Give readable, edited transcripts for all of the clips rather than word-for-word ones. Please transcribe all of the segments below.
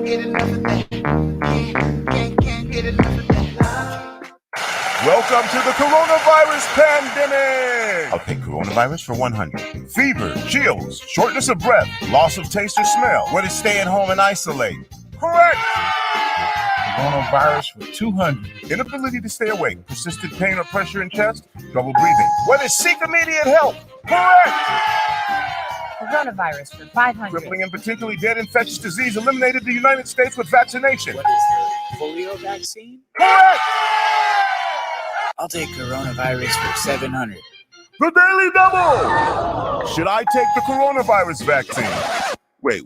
get enough of that. Can't get enough of that. Welcome to the coronavirus pandemic. I'll take coronavirus for 100. Fever, chills, shortness of breath, loss of taste or smell. What is stay at home and isolate? Correct. Coronavirus for 200. Inability to stay awake, persistent pain or pressure in chest, trouble breathing. What is seek immediate help? Correct. Coronavirus for 500. Crippling and potentially dead infectious disease eliminated the United States with vaccination. What is the polio vaccine? Correct. I'll take coronavirus for 700. The Daily Double! Should I take the coronavirus vaccine? Wait.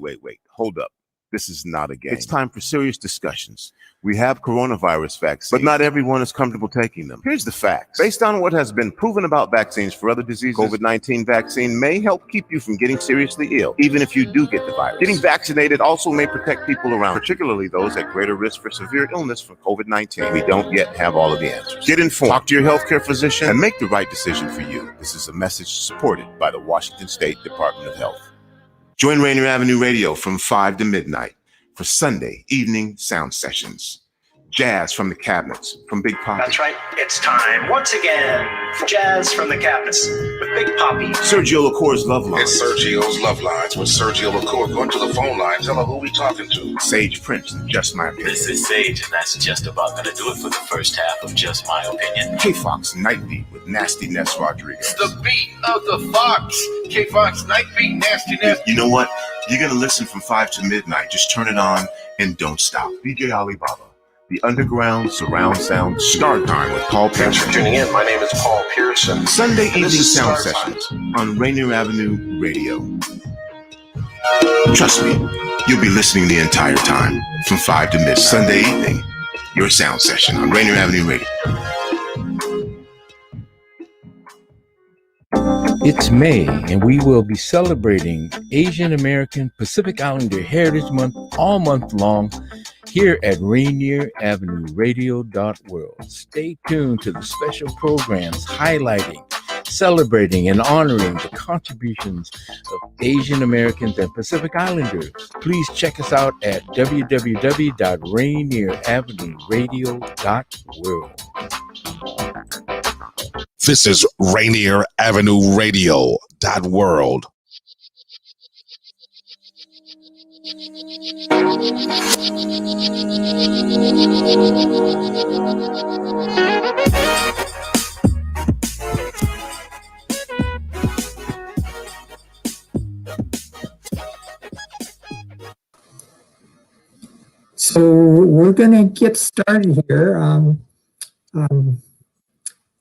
Hold up. This is not a game. It's time for serious discussions. We have coronavirus vaccines, but not everyone is comfortable taking them. Here's the facts. Based on what has been proven about vaccines for other diseases, COVID-19 vaccine may help keep you from getting seriously ill, even if you do get the virus. Getting vaccinated also may protect people around, particularly those at greater risk for severe illness from COVID-19. We don't yet have all of the answers. Get informed, talk to your healthcare physician, and make the right decision for you. This is a message supported by the Washington State Department of Health. Join Rainier Avenue Radio from 5 to midnight for Sunday evening sound sessions. Jazz from the Cabinets from Big Poppy. That's right. It's time once again for Jazz from the Cabinets with Big Poppy. Sergio LaCour's Love Lines. It's Sergio's Love Lines with Sergio LaCour. Going to the phone line. Tell her who we talking to. Sage Prince, Just My Opinion. This is Sage, and that's just about going to do it for the first half of Just My Opinion. K-Fox Night Beat with Nasty Ness Rodriguez. It's the beat of the Fox. K-Fox Night Beat, Nasty Ness. You know what? You're going to listen from 5 to midnight. Just turn it on and don't stop. DJ Alibaba. The Underground Surround Sound Start Time with Paul Pearson. Thanks for tuning in. My name is Paul Pearson. Sunday evening sound sessions on Rainier Avenue Radio. Trust me, you'll be listening the entire time from 5 to midnight. Sunday evening, your sound session on Rainier Avenue Radio. It's May, and we will be celebrating Asian American Pacific Islander Heritage Month all month long here at Rainier Avenue Radio.world. Stay tuned to the special programs highlighting, celebrating, and honoring the contributions of Asian Americans and Pacific Islanders. Please check us out at www.rainieravenueradio.world. This is Rainier Avenue Radio.world. So we're going to get started here.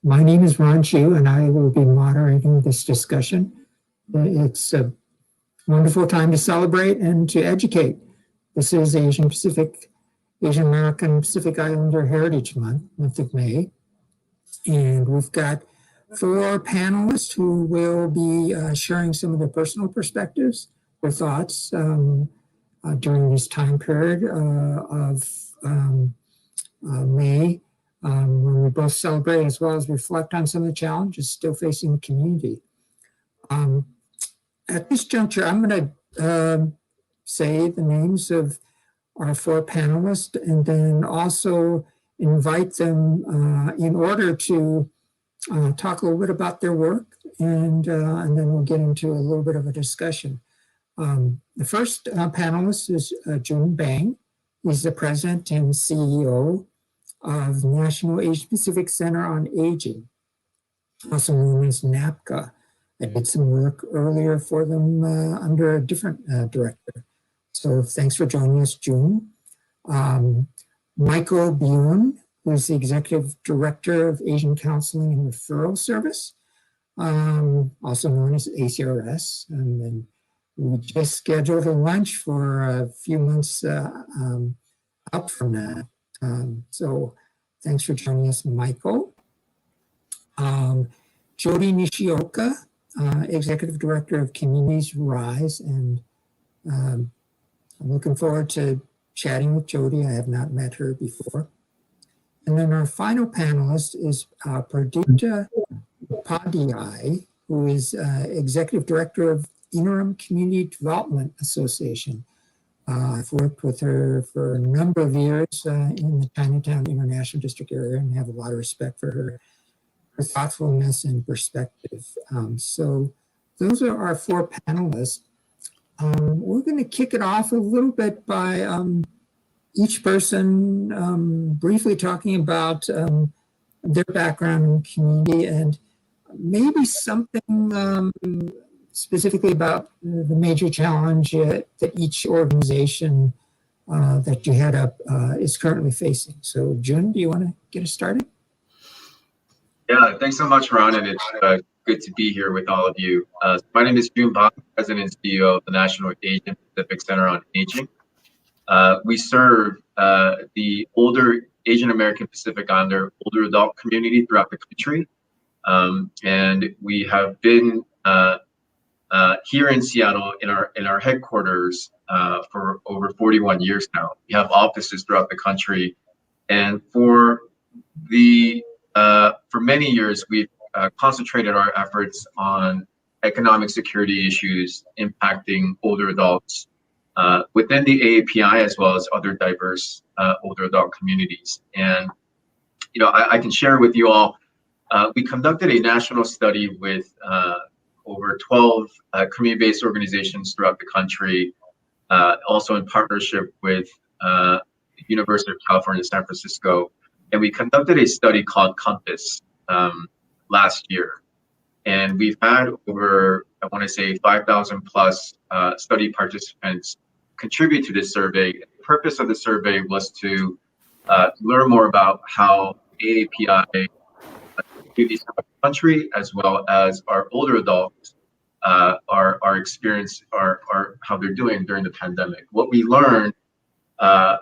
My name is Ron Chu, and I will be moderating this discussion. It's a wonderful time to celebrate and to educate. This is Asian American Pacific Islander Heritage month of May. And we've got 4 panelists who will be sharing some of their personal perspectives, their thoughts during this time period of May, when we both celebrate as well as reflect on some of the challenges still facing the community. At this juncture, I'm going to say the names of our 4 panelists and then also invite them in order to talk a little bit about their work, and then we'll get into a little bit of a discussion. The first panelist is Joon Bang. He's the president and CEO of the National Asia Pacific Center on Aging, also known as NAPCA. I did some work earlier for them under a different director. So thanks for joining us, Joon. Michael Byun, who's the executive director of Asian Counseling and Referral Service, also known as ACRS. And then we just scheduled a lunch for a few months up from that. So thanks for joining us, Michael. Jodi Nishioka, Executive Director of Communities Rise, and I'm looking forward to chatting with Jodi. I have not met her before. And then our final panelist is Pradeepta Upadhyay, who is Executive Director of Interim Community Development Association. I've worked with her for a number of years in the Chinatown International District area and have a lot of respect for her thoughtfulness and perspective. So those are our four panelists. We're going to kick it off a little bit by each person briefly talking about their background and community, and maybe something specifically about the major challenge that each organization that you head up is currently facing. So, Joon, do you want to get us started? Yeah, thanks so much, Ron, and it's good to be here with all of you. My name is Joon Bang, President and CEO of the National Asian Pacific Center on Aging. We serve the older Asian American Pacific Islander older adult community throughout the country, and we have been here in Seattle in our headquarters for over 41 years now. We have offices throughout the country, and for many years we've concentrated our efforts on economic security issues impacting older adults within the AAPI as well as other diverse older adult communities. And I can share with you all, we conducted a national study with over 12 community-based organizations throughout the country, also in partnership with the University of California, San Francisco. And we conducted a study called Compass last year. And we've had over, I want to say, 5,000 plus study participants contribute to this survey. The purpose of the survey was to learn more about how AAPI communities throughout the country, as well as our older adults, our experience, how they're doing during the pandemic. What we learned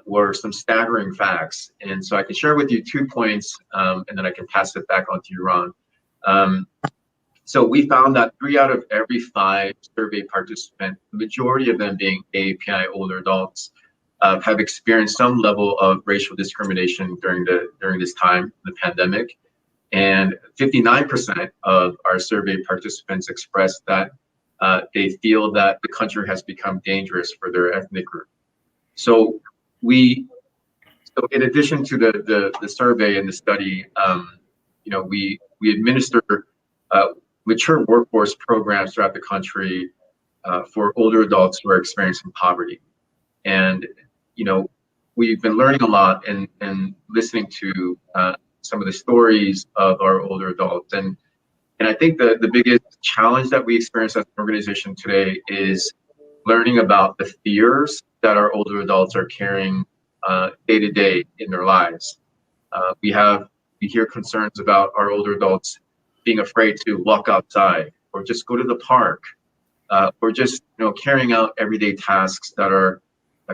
were some staggering facts. And so I can share with you 2 points, and then I can pass it back on to you, Ron. So we found that 3 out of every 5 survey participants, the majority of them being AAPI older adults, have experienced some level of racial discrimination during this time, the pandemic. And 59% of our survey participants expressed that they feel that the country has become dangerous for their ethnic group. So in addition to the survey and the study, we administer mature workforce programs throughout the country for older adults who are experiencing poverty. And, we've been learning a lot and listening to some of the stories of our older adults. And I think the biggest challenge that we experience as an organization today is learning about the fears that our older adults are carrying day to day in their lives. We hear concerns about our older adults being afraid to walk outside or just go to the park, or just carrying out everyday tasks that are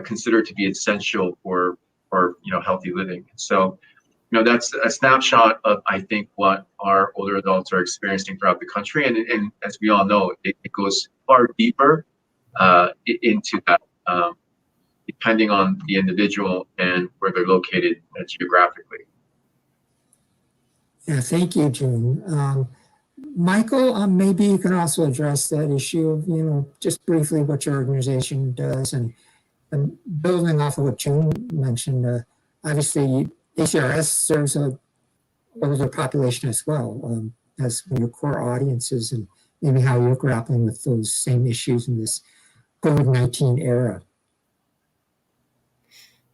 considered to be essential for healthy living. So that's a snapshot of, I think, what our older adults are experiencing throughout the country, and as we all know, it goes far deeper into that, depending on the individual and where they're located geographically. Yeah, thank you, Joon. Michael, maybe you can also address that issue of, just briefly what your organization does, and building off of what Joon mentioned, obviously ACRS serves an older population as well, as one of your core audiences, and maybe how you're grappling with those same issues in this COVID-19 era.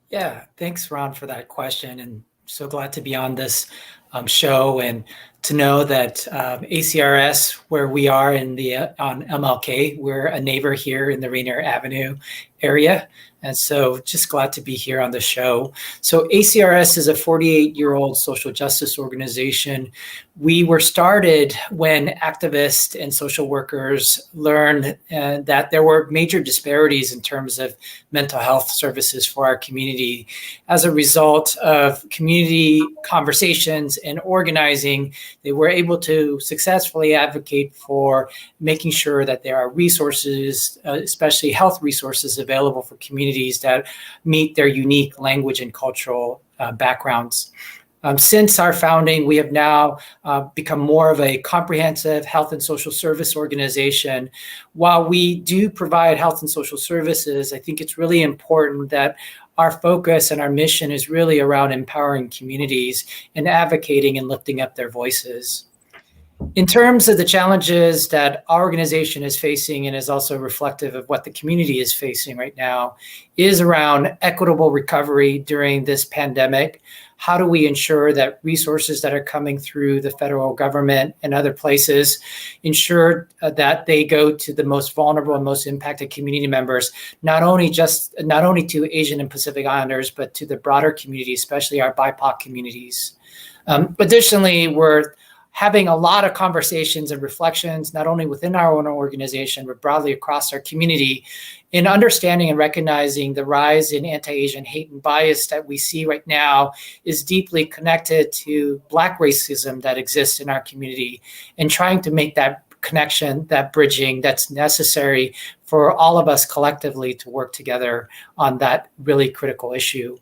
Yeah, thanks, Ron, for that question. And so glad to be on this show and to know that ACRS, where we are on MLK, we're a neighbor here in the Rainier Avenue area. And so just glad to be here on the show. So ACRS is a 48-year-old social justice organization. We were started when activists and social workers learned that there were major disparities in terms of mental health services for our community. As a result of community conversations and organizing, they were able to successfully advocate for making sure that there are resources, especially health resources, available for communities that meet their unique language and cultural backgrounds. Since our founding, we have now become more of a comprehensive health and social service organization. While we do provide health and social services, I think it's really important that our focus and our mission is really around empowering communities and advocating and lifting up their voices. In terms of the challenges that our organization is facing, and is also reflective of what the community is facing right now, is around equitable recovery during this pandemic. How do we ensure that resources that are coming through the federal government and other places ensure that they go to the most vulnerable and most impacted community members, not only to Asian and Pacific Islanders, but to the broader community, especially our BIPOC communities. Additionally, we're having a lot of conversations and reflections, not only within our own organization, but broadly across our community, in understanding and recognizing the rise in anti-Asian hate and bias that we see right now is deeply connected to Black racism that exists in our community, and trying to make that connection, that bridging that's necessary for all of us collectively to work together on that really critical issue.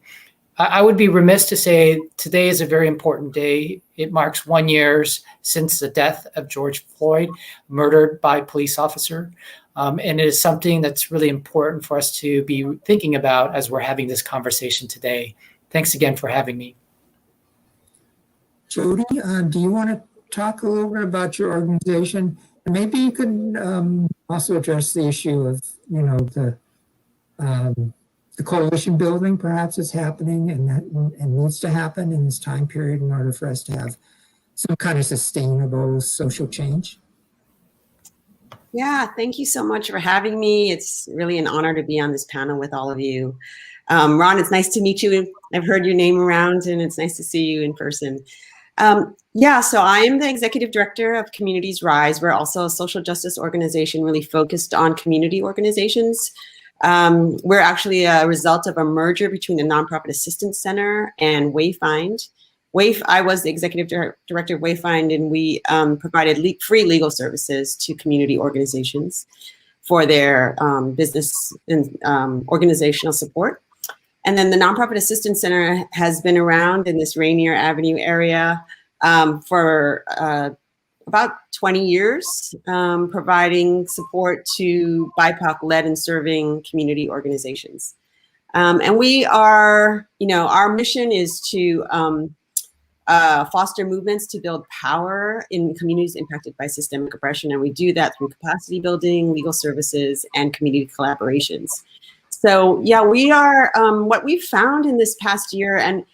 I would be remiss to say today is a very important day. It marks 1 year since the death of George Floyd, murdered by a police officer. And it is something that's really important for us to be thinking about as we're having this conversation today. Thanks again for having me. Jodi, do you want to talk a little bit about your organization? And maybe you could also address the issue of, the coalition building perhaps is happening and needs to happen in this time period in order for us to have some kind of sustainable social change. Yeah, thank you so much for having me. It's really an honor to be on this panel with all of you. Ron, it's nice to meet you. I've heard your name around, and it's nice to see you in person. So I am the executive director of Communities Rise. We're also a social justice organization really focused on community organizations. We're actually a result of a merger between the Nonprofit Assistance Center and Wayfind. I was the executive director of Wayfind, and we provided free legal services to community organizations for their business and organizational support. And then the Nonprofit Assistance Center has been around in this Rainier Avenue area for about 20 years, providing support to BIPOC-led and serving community organizations. And we are, our mission is to foster movements to build power in communities impacted by systemic oppression. And we do that through capacity building, legal services, and community collaborations. So yeah, we are, what we've found in this past year, and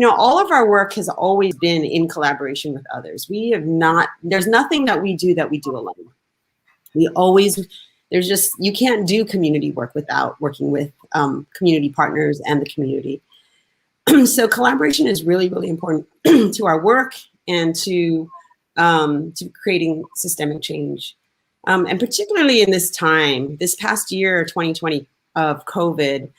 all of our work has always been in collaboration with others. There's nothing that we do alone. You can't do community work without working with community partners and the community. So collaboration is really, really important to our work and to creating systemic change. And particularly in this time, this past year, 2020 of COVID,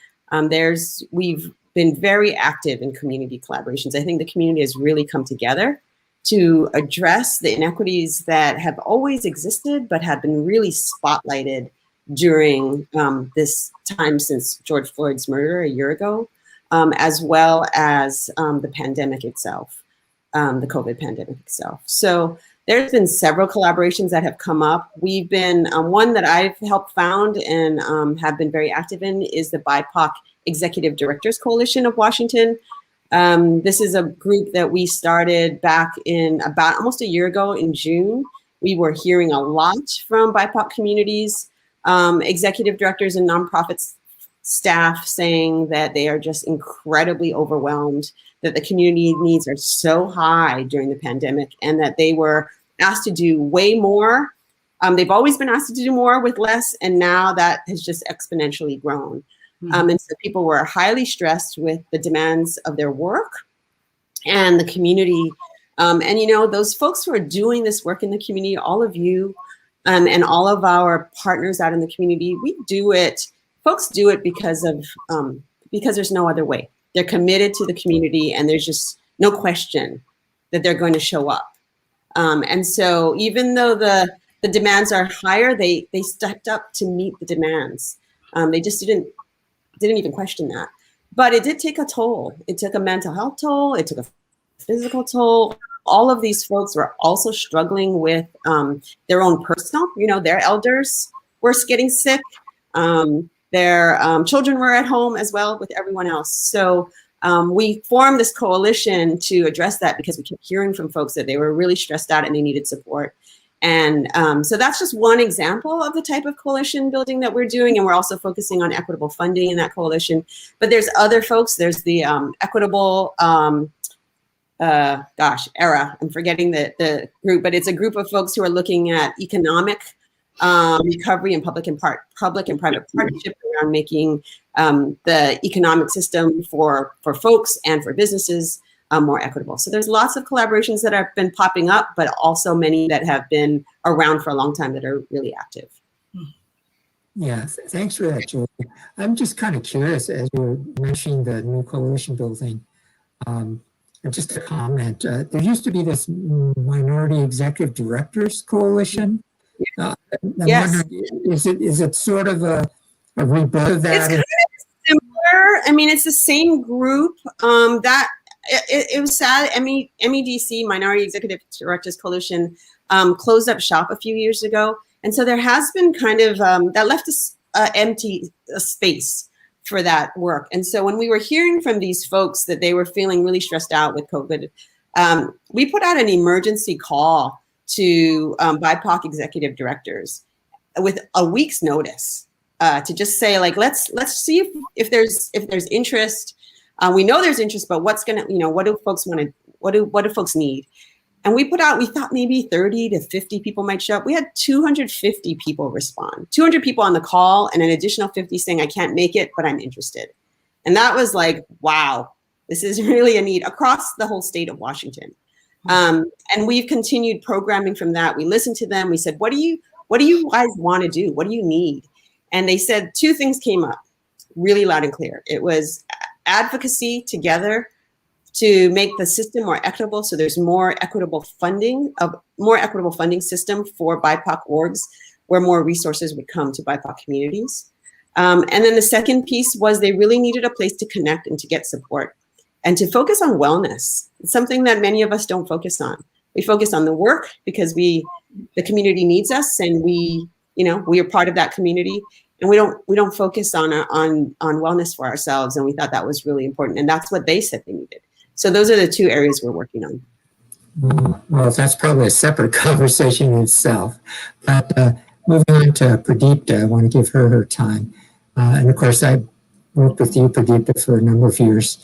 we've been very active in community collaborations. I think the community has really come together to address the inequities that have always existed, but have been really spotlighted during this time since George Floyd's murder a year ago, as well as the pandemic itself, the COVID pandemic itself. So there's been several collaborations that have come up. We've been, one that I've helped found and have been very active in is the BIPOC Executive Directors Coalition of Washington. This is a group that we started back in about almost a year ago in June. We were hearing a lot from BIPOC communities, executive directors and nonprofit staff saying that they are just incredibly overwhelmed, that the community needs are so high during the pandemic, and that they were asked to do way more. They've always been asked to do more with less, and now that has just exponentially grown. And so people were highly stressed with the demands of their work and the community. And those folks who are doing this work in the community, all of you and all of our partners out in the community, folks do it because there's no other way. They're committed to the community, and there's just no question that they're going to show up. And so even though the demands are higher, they stepped up to meet the demands. They just didn't even question that. But it did take a toll. It took a mental health toll. It took a physical toll. All of these folks were also struggling with their own personal, their elders were getting sick. Their children were at home as well with everyone else. So we formed this coalition to address that because we kept hearing from folks that they were really stressed out and they needed support. And so that's just one example of the type of coalition building that we're doing. And we're also focusing on equitable funding in that coalition. But there's other folks. There's the equitable, ERA. I'm forgetting the group, but it's a group of folks who are looking at economic recovery and public and private partnership around making the economic system for folks and for businesses more equitable. So there's lots of collaborations that have been popping up, but also many that have been around for a long time that are really active. Yeah, thanks for that, Jodi. I'm just kind of curious, as you're mentioning the new coalition building, and just a comment, there used to be this Minority Executive Directors Coalition. Yes. Is it sort of a rebirth of that? It's kind of similar. I mean, it's the same group that it was sad. MEDC, Minority Executive Directors Coalition, closed up shop a few years ago. And so there has been kind of, that left us empty space for that work. And so when we were hearing from these folks that they were feeling really stressed out with COVID, we put out an emergency call to BIPOC executive directors with a week's notice to just say, like, let's see if there's interest. We know there's interest, but what do folks want to, what do folks need? And we thought maybe 30 to 50 people might show up. We had 250 people respond, 200 people on the call and an additional 50 saying, I can't make it, but I'm interested. And that was like, wow, this is really a need across the whole state of Washington. And we've continued programming from that. We listened to them. We said, what do you guys want to do? What do you need? And they said two things came up really loud and clear. It was advocacy together to make the system more equitable. So there's more equitable funding system for BIPOC orgs where more resources would come to BIPOC communities. And then the second piece was they really needed a place to connect and to get support and to focus on wellness. It's something that many of us don't focus on. We focus on the work because the community needs us and we are part of that community. And we don't focus on wellness for ourselves. And we thought that was really important. And that's what they said they needed. So those are the two areas we're working on. Well, that's probably a separate conversation in itself. But moving on to Pradeepta, I want to give her time. And of course, I worked with you, Pradeepta, for a number of years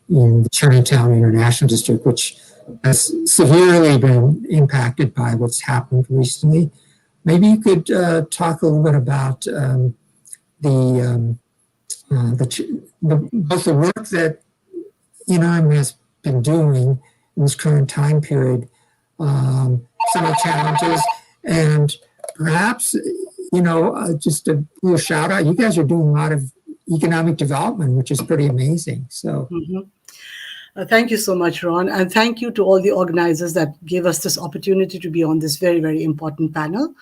in the Chinatown International District, which has severely been impacted by what's happened recently. Maybe you could talk a little bit about both the work that Interim has been doing in this current time period, some of the challenges, and perhaps, just a little shout out. You guys are doing a lot of economic development, which is pretty amazing. So. Thank you so much, Ron. And thank you to all the organizers that gave us this opportunity to be on this very, very important panel.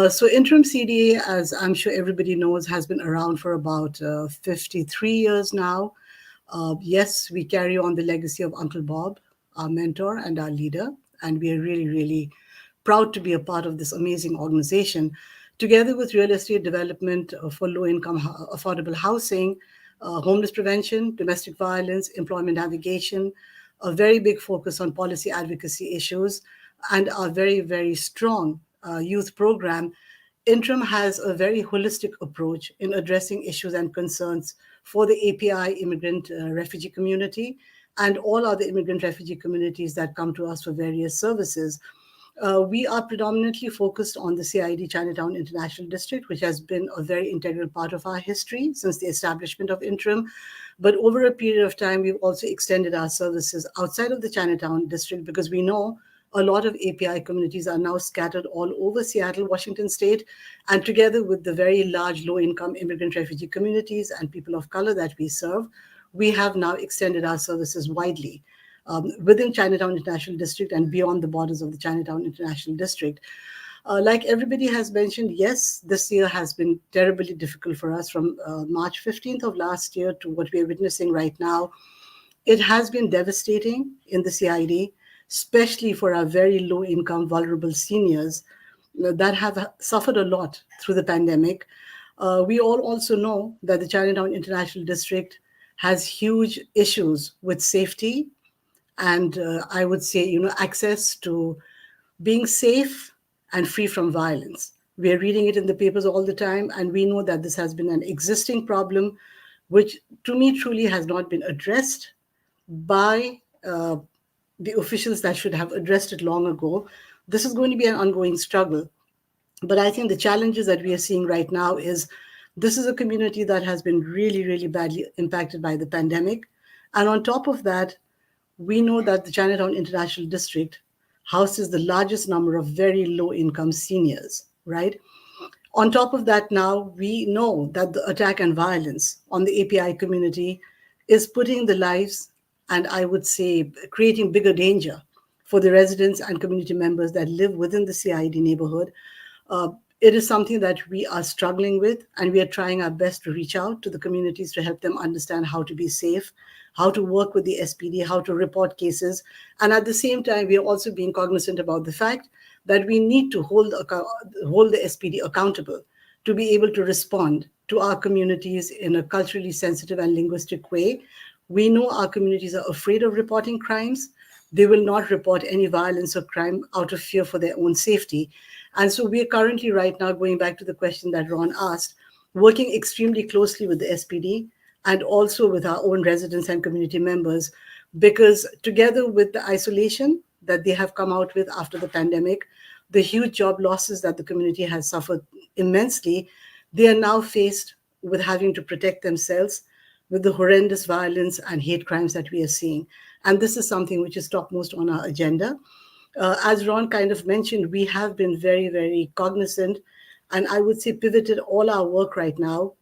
So Interim CDA, as I'm sure everybody knows, has been around for about 53 years now. Yes, we carry on the legacy of Uncle Bob, our mentor and our leader. And we are really, really proud to be a part of this amazing organization, together with real estate development for low-income affordable housing, homeless prevention, domestic violence, employment navigation, a very big focus on policy advocacy issues, and our very, very strong youth program. Interim has a very holistic approach in addressing issues and concerns for the API immigrant refugee community and all other immigrant refugee communities that come to us for various services. We are predominantly focused on the CID Chinatown International District, which has been a very integral part of our history since the establishment of Interim. But over a period of time, we've also extended our services outside of the Chinatown District because we know a lot of API communities are now scattered all over Seattle, Washington State, and together with the very large low-income immigrant refugee communities and people of color that we serve, we have now extended our services widely within Chinatown International District and beyond the borders of the Chinatown International District. Like everybody has mentioned, yes, this year has been terribly difficult for us from March 15th of last year to what we are witnessing right now. It has been devastating in the CID, especially for our very low-income, vulnerable seniors that have suffered a lot through the pandemic. We all also know that the Chinatown International District has huge issues with safety and I would say, access to being safe and free from violence. We are reading it in the papers all the time, and we know that this has been an existing problem, which to me truly has not been addressed by the officials that should have addressed it long ago. This is going to be an ongoing struggle. But I think the challenges that we are seeing right now is this is a community that has been really, really badly impacted by the pandemic. And on top of that, we know that the Chinatown International District houses the largest number of very low-income seniors, right? On top of that, now we know that the attack and violence on the API community is putting the lives, and I would say creating bigger danger for the residents and community members that live within the CID neighborhood. It is something that we are struggling with, and we are trying our best to reach out to the communities to help them understand how to be safe, how to work with the SPD, how to report cases. And at the same time, we are also being cognizant about the fact that we need to hold the SPD accountable to be able to respond to our communities in a culturally sensitive and linguistic way. We know our communities are afraid of reporting crimes. They will not report any violence or crime out of fear for their own safety. And so we are currently right now, going back to the question that Ron asked, working extremely closely with the SPD and also with our own residents and community members, because together with the isolation that they have come out with after the pandemic, the huge job losses that the community has suffered immensely, they are now faced with having to protect themselves with the horrendous violence and hate crimes that we are seeing. And this is something which is topmost on our agenda. As Ron kind of mentioned, we have been very, very cognizant, and I would say pivoted all our work right now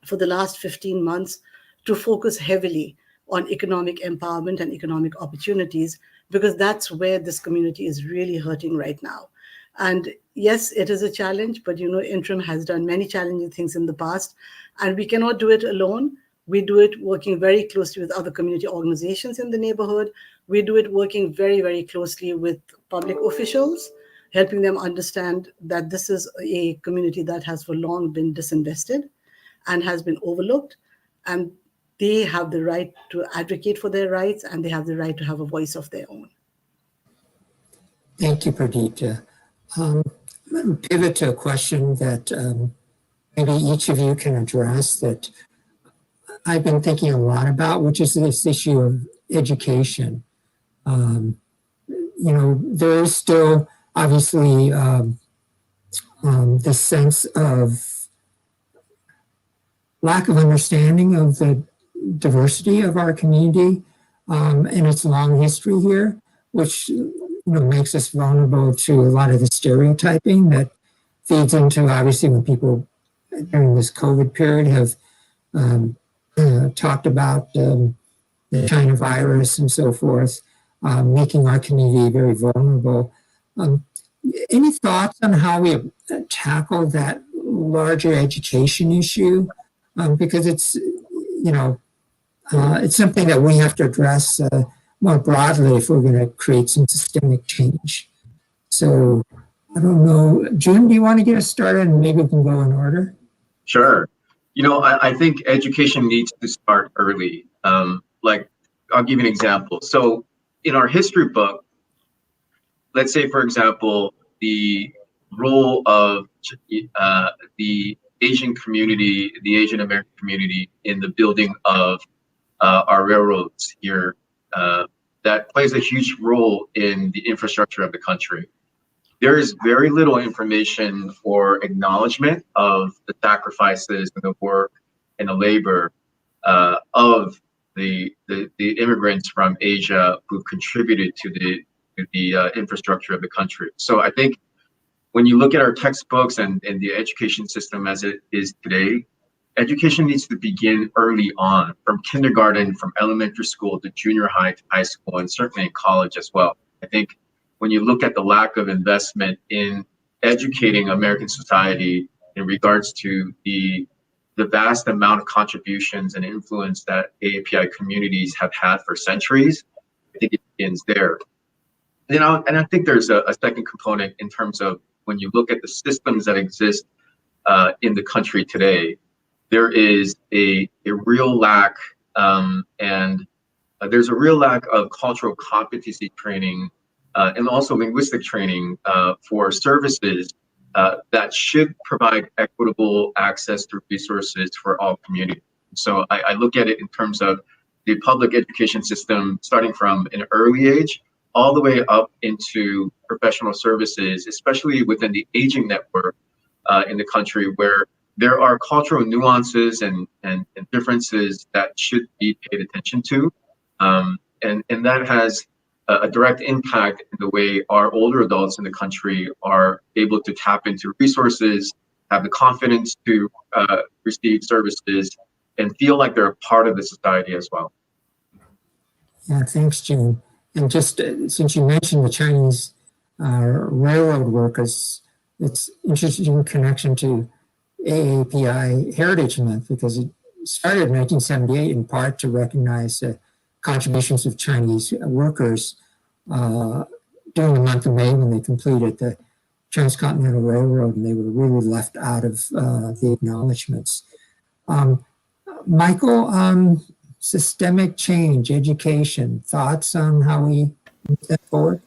for the last 15 months to focus heavily on economic empowerment and economic opportunities, because that's where this community is really hurting right now. And yes, it is a challenge, but Interim has done many challenging things in the past, and we cannot do it alone. We do it working very closely with other community organizations in the neighborhood. We do it working very, very closely with public officials, helping them understand that this is a community that has for long been disinvested and has been overlooked. And they have the right to advocate for their rights, and they have the right to have a voice of their own. Thank you, Pradeepta. I'm going to pivot to a question that maybe each of you can address that I've been thinking a lot about, which is this issue of education. There is still obviously the sense of lack of understanding of the diversity of our community and its long history here, which makes us vulnerable to a lot of the stereotyping that feeds into, obviously, when people during this COVID period have talked about the China virus and so forth, making our community very vulnerable. Any thoughts on how we tackle that larger education issue? Because it's something that we have to address more broadly if we're going to create some systemic change. So I don't know, Joon, do you want to get us started, and maybe we can go in order? Sure. I think education needs to start early. Like, I'll give you an example. So in our history book, let's say, for example, the role of the Asian community, the Asian American community in the building of our railroads here, that plays a huge role in the infrastructure of the country. There is very little information or acknowledgement of the sacrifices and the work and the labor of the immigrants from Asia who contributed to the infrastructure of the country. So I think when you look at our textbooks and the education system as it is today, education needs to begin early on, from kindergarten, from elementary school to junior high to high school, and certainly in college as well. I think when you look at the lack of investment in educating American society in regards to the the vast amount of contributions and influence that AAPI communities have had for centuries, I think it begins there. And I think there's a second component in terms of when you look at the systems that exist in the country today, there is a real lack there's a real lack of cultural competency training and also linguistic training for services that should provide equitable access to resources for all communities. So I look at it in terms of the public education system, starting from an early age all the way up into professional services, especially within the aging network in the country, where there are cultural nuances and differences that should be paid attention to. And that has a direct impact in the way our older adults in the country are able to tap into resources, have the confidence to receive services, and feel like they're a part of the society as well. Yeah, thanks, Joon. And just since you mentioned the Chinese railroad workers, it's interesting connection to AAPI Heritage Month, because it started in 1978 in part to recognize the contributions of Chinese workers during the month of May when they completed the Transcontinental Railroad, and they were really left out of the acknowledgements. Michael, systemic change, education, thoughts on how we move that forward?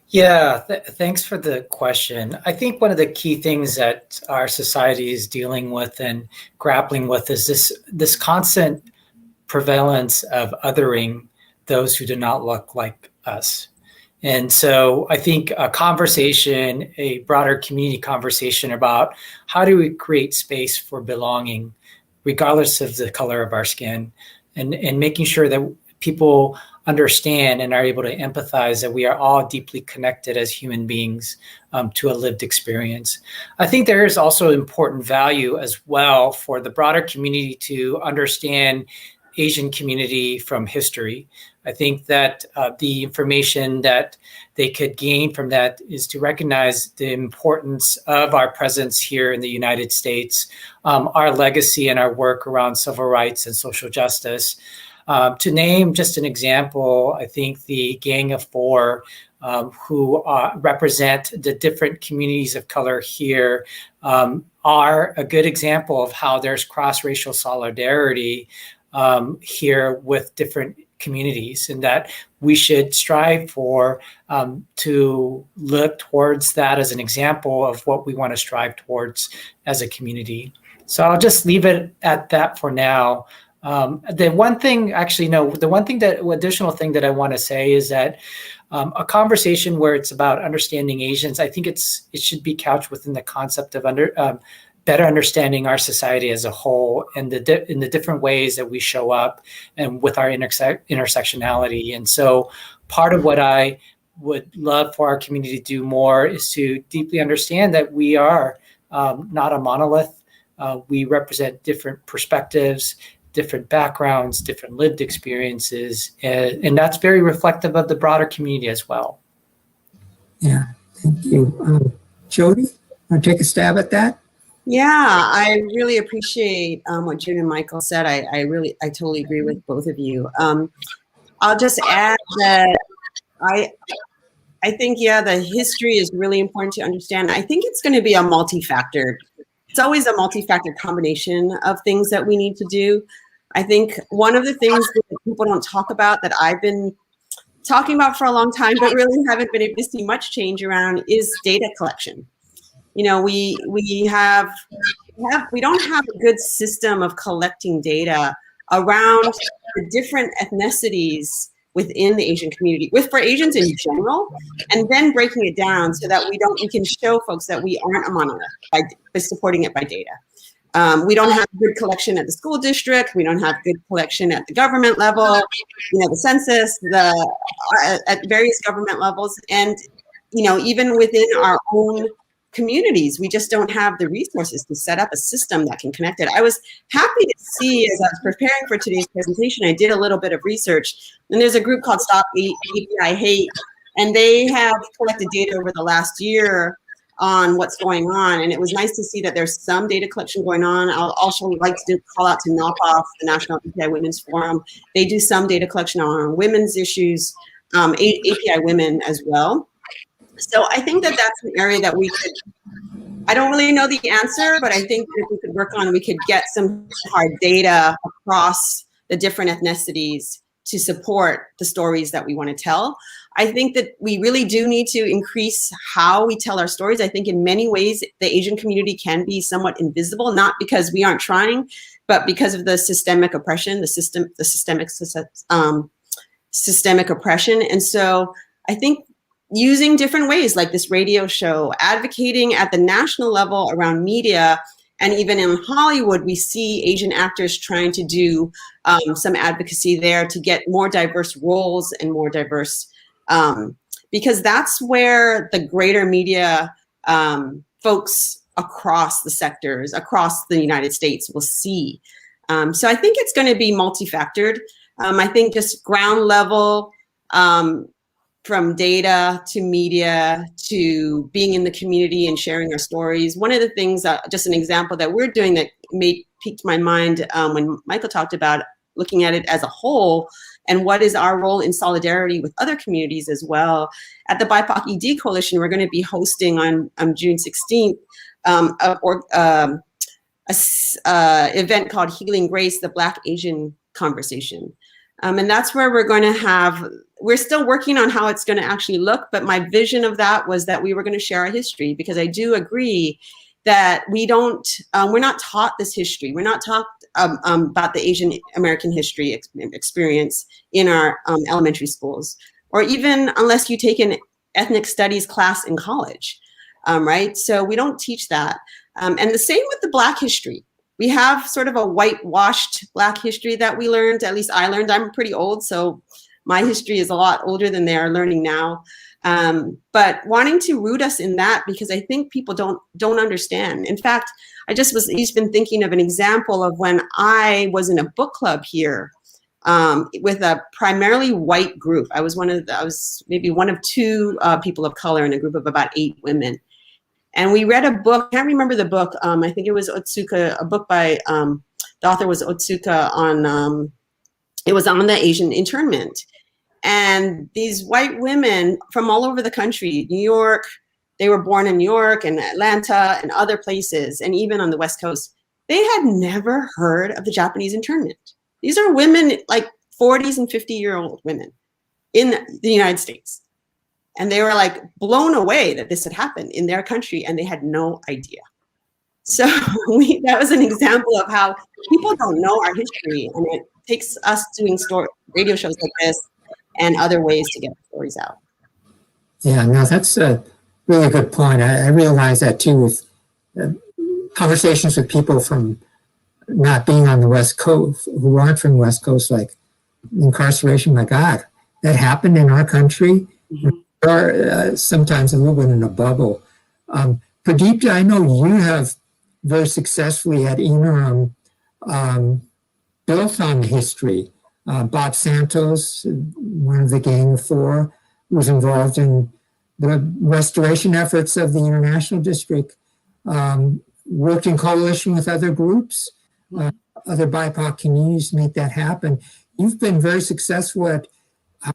Yeah, thanks for the question. I think one of the key things that our society is dealing with and grappling with is this constant prevalence of othering those who do not look like us. And so I think a conversation, a broader community conversation about how do we create space for belonging, regardless of the color of our skin, and making sure that people understand and are able to empathize that we are all deeply connected as human beings to a lived experience. I think there is also important value as well for the broader community to understand Asian community from history. I think that the information that they could gain from that is to recognize the importance of our presence here in the United States, our legacy and our work around civil rights and social justice. To name just an example, I think the Gang of Four, who represent the different communities of color here, are a good example of how there's cross-racial solidarity here with different communities, and that we should strive for to look towards that as an example of what we want to strive towards as a community. So I'll just leave it at that for now. The one thing additional thing that I want to say is that a conversation where it's about understanding Asians, I think it should be couched within the concept of better understanding our society as a whole and in the different ways that we show up and with our intersectionality. And so part of what I would love for our community to do more is to deeply understand that we are not a monolith. We represent different perspectives, different backgrounds, different lived experiences, and that's very reflective of the broader community as well. Yeah, thank you. Jodi, want to take a stab at that? Yeah, I really appreciate what Joon and Michael said. I totally agree with both of you. I'll just add that I think, the history is really important to understand. I think it's going to be it's always a multi-factor combination of things that we need to do. I think one of the things that people don't talk about that I've been talking about for a long time, but really haven't been able to see much change around is data collection. You know, we don't have a good system of collecting data around the different ethnicities within the Asian community, for Asians in general, and then breaking it down so that we can show folks that we aren't a monolith by supporting it by data. We don't have good collection at the school district. We don't have good collection at the government level, the census, at various government levels. And, even within our own communities, we just don't have the resources to set up a system that can connect it. I was happy to see, as I was preparing for today's presentation, I did a little bit of research, and there's a group called Stop API Hate, and they have collected data over the last year on what's going on. And it was nice to see that there's some data collection going on. I'll also like to call out to NAPCA, the National API Women's Forum. They do some data collection on women's issues, API women as well. So I think that that's an area that we could, I don't really know the answer, but I think if we could work on, we could get some hard data across the different ethnicities to support the stories that we want to tell. I think that we really do need to increase how we tell our stories. I think in many ways, the Asian community can be somewhat invisible, not because we aren't trying, but because of the systemic oppression, systemic oppression. And so I think using different ways like this radio show, advocating at the national level around media, and even in Hollywood, we see Asian actors trying to do some advocacy there to get more diverse roles and more diverse, because that's where the greater media folks across the sectors, across the United States will see. So I think it's going to be multifactored. I think just ground level, from data to media to being in the community and sharing our stories. One of the things, just an example that we're doing that piqued my mind when Michael talked about looking at it as a whole and what is our role in solidarity with other communities as well. At the Bipoc ED Coalition, we're going to be hosting on June 16th an event called Healing Grace, the Black Asian Conversation. And that's where we're going to have, we're still working on how it's going to actually look, but my vision of that was that we were going to share our history, because I do agree that we're not taught this history. We're not taught about the Asian American history experience in our elementary schools, or even unless you take an ethnic studies class in college, right? So we don't teach that. And the same with the Black history. We have sort of a whitewashed Black history that we learned, at least I learned. I'm pretty old, so my history is a lot older than they are learning now. But wanting to root us in that, because I think people don't understand. In fact, he's been thinking of an example of when I was in a book club here with a primarily white group. I was maybe one of two people of color in a group of about 8 women. And we read a book, I can't remember the book, I think it was Otsuka, a book by, the author was Otsuka on, it was on the Asian Internment. And these white women from all over the country, New York, they were born in New York and Atlanta and other places, and even on the West Coast, they had never heard of the Japanese internment. These are women, like 40s and 50-year-old women in the United States. And they were like blown away that this had happened in their country, and they had no idea. So that was an example of how people don't know our history, and it takes us doing radio shows like this and other ways to get stories out. Yeah, no, that's a really good point. I realize that too with conversations with people from not being on the West Coast, who aren't from the West Coast, like incarceration. My God, that happened in our country. Mm-hmm. Or sometimes a little bit in a bubble. Pradeepta, I know you have very successfully at Interim built on history. Bob Santos, one of the Gang of Four, was involved in the restoration efforts of the International District, worked in coalition with other groups, other BIPOC communities to make that happen. You've been very successful at